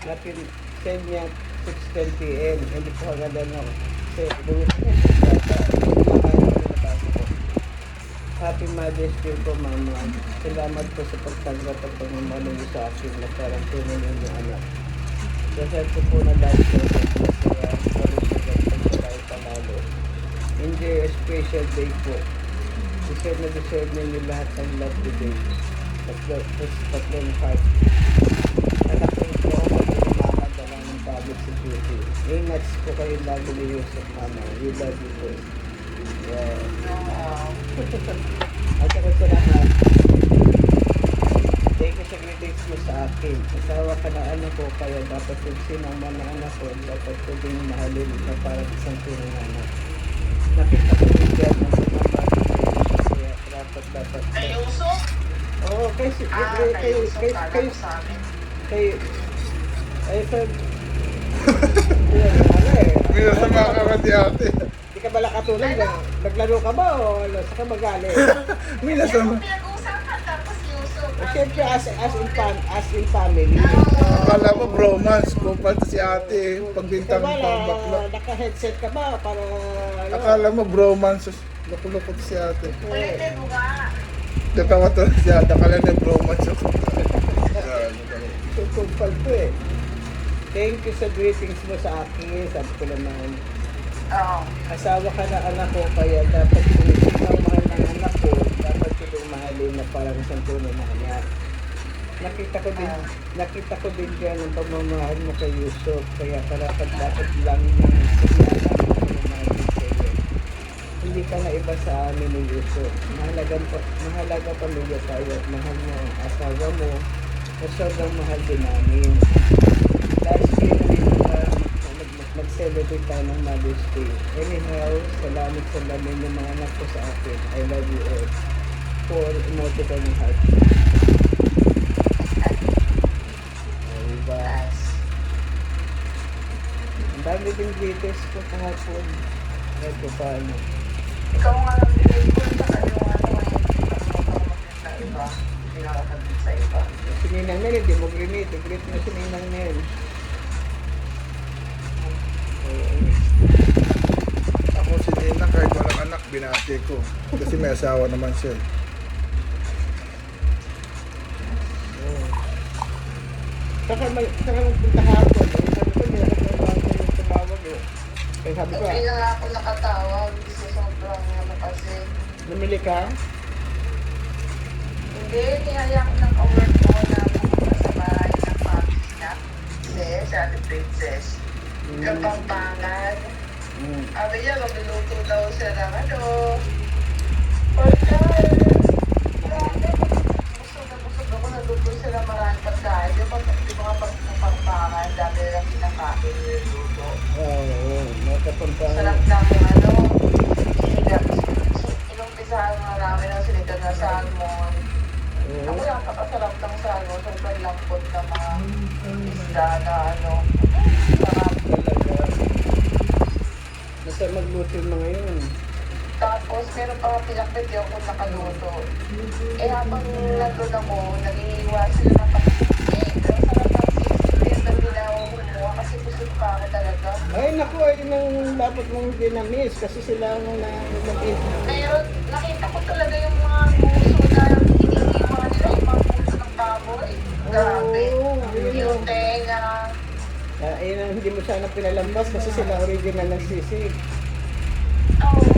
napin send niya 6:10 p.m. Hindi ko agad ano. Kasi buwit niya. Happy Mother's Day po, Mama. Salamat po sa pagtanggap at pagmamahal niyo sa akin na parang tunay ninyong anak. Dasal ko po na lahat ko sa kaya malusugan pagsalay panalo. Enjoy a special day po. Deserve ninyo lahat ng love today. Tatlong heart. Anak ko po ako ng mama dala ng public security. Ingat po kayo lagi ni Yusuf, Mama. We love you po. Wow. At ako sa lahat. Thank you sa greetings mo sa akin. Asawa ka na anak ko, kaya dapat kung sinama na anak ko, dapat ko din mahalin na parang isang tunay na anak. Nakita ko rin dyan ang kaya dapat. Kay Yusuf? Oo, kay Minasama ka ba di ate? Di ka bala katulad na naglaro ka ba o ano, saka magalit? Minasama. Pinag-uusapan tapos Yusuf. Siyempre as in family. Akala mo bromance, kupal si ate. Pagbintang Ikaw pa ba, bakla. naka-headset ka ba para ano? Akala mo bromance, lukot-lukot si ate. Ulitin mo nga. Natawa to si ate, akala na bromance ako. Tutumpal ko eh. Thank you sa greetings mo sa akin. Sabi ko naman, Oo. asawa ka na anak ko, kaya dapat kung ikaw mahal ng anak ko, dapat ko din mahalin na parang isang tunay na anak. Nakita ko din dyan ang pagmamahal mo kay Yusuf, kaya dapat lang ng signala ng pagmamahal mo sa iyo. Hindi ka na iba sa amin ni Yusuf. Mahalaga pamilya tayo at mahal mo ang asawa mo, na sobrang mahal din namin. Last year mag-celebrate tayo ng Mother's Day. Anyhow, salamat sa lamin ng mga anak ko sa akin. I love you all. For emotional ng heart. Diba? Ang dami din greatest ko kahapon. Kahit ko paano. Ikaw nga lang binigay ko sa kanya sa iba. Hindi nakakabit sa iba. Si Ninang Nel, hindi mo grinit. Greet mo si Ninang Nel. Ako si Nina, kahit walang anak, binati ko. Kasi may asawa naman siya. Saka magpunta hapon. Sabi ko, hindi ako yung tumawag eh. Kaya sabi ko, Hindi na nga ako nakatawag. Sa sobrang ano kasi. namili ka? Hindi, niyaya ko ng ka-work ko na pumunta sa bahay ng family niya. Kasi sa ating princess. Kapampangan. Sabi niya, magluluto daw siya ng ano. Pagkain. Grabe. Busog na busog ako. Naluto siya ng maraming pagkain. Di ba pagpampangan, dami lang kinakain yung luto. Oo, nakapunta. Sarap lang yung ano. Inumpisahan nga namin ang sinigang na salmon. Ako napakasarap ng salmon. Sobrang lambot na mga isda na ano. Sarap. Basta magluto yung mga yun. Tapos, meron pa pinakbit yung kung nakaluto. Eh, habang nandun ako, nangingiwa sila ng pag-sisig. Ang sarap ng sisig. Kaya nang nila ako kumuha kasi busog pa ako talaga. Ay, naku, ayun ang dapat mong dinamis kasi sila ang nag-in. Pero, nakita ko talaga yung mga puso na hinihiwa nila, yung mga puso ng baboy. Grabe. Oo, yun Yung yun. tenga. Ayun ang hindi mo sana pinalampas kasi sila original nagsisig. Oo.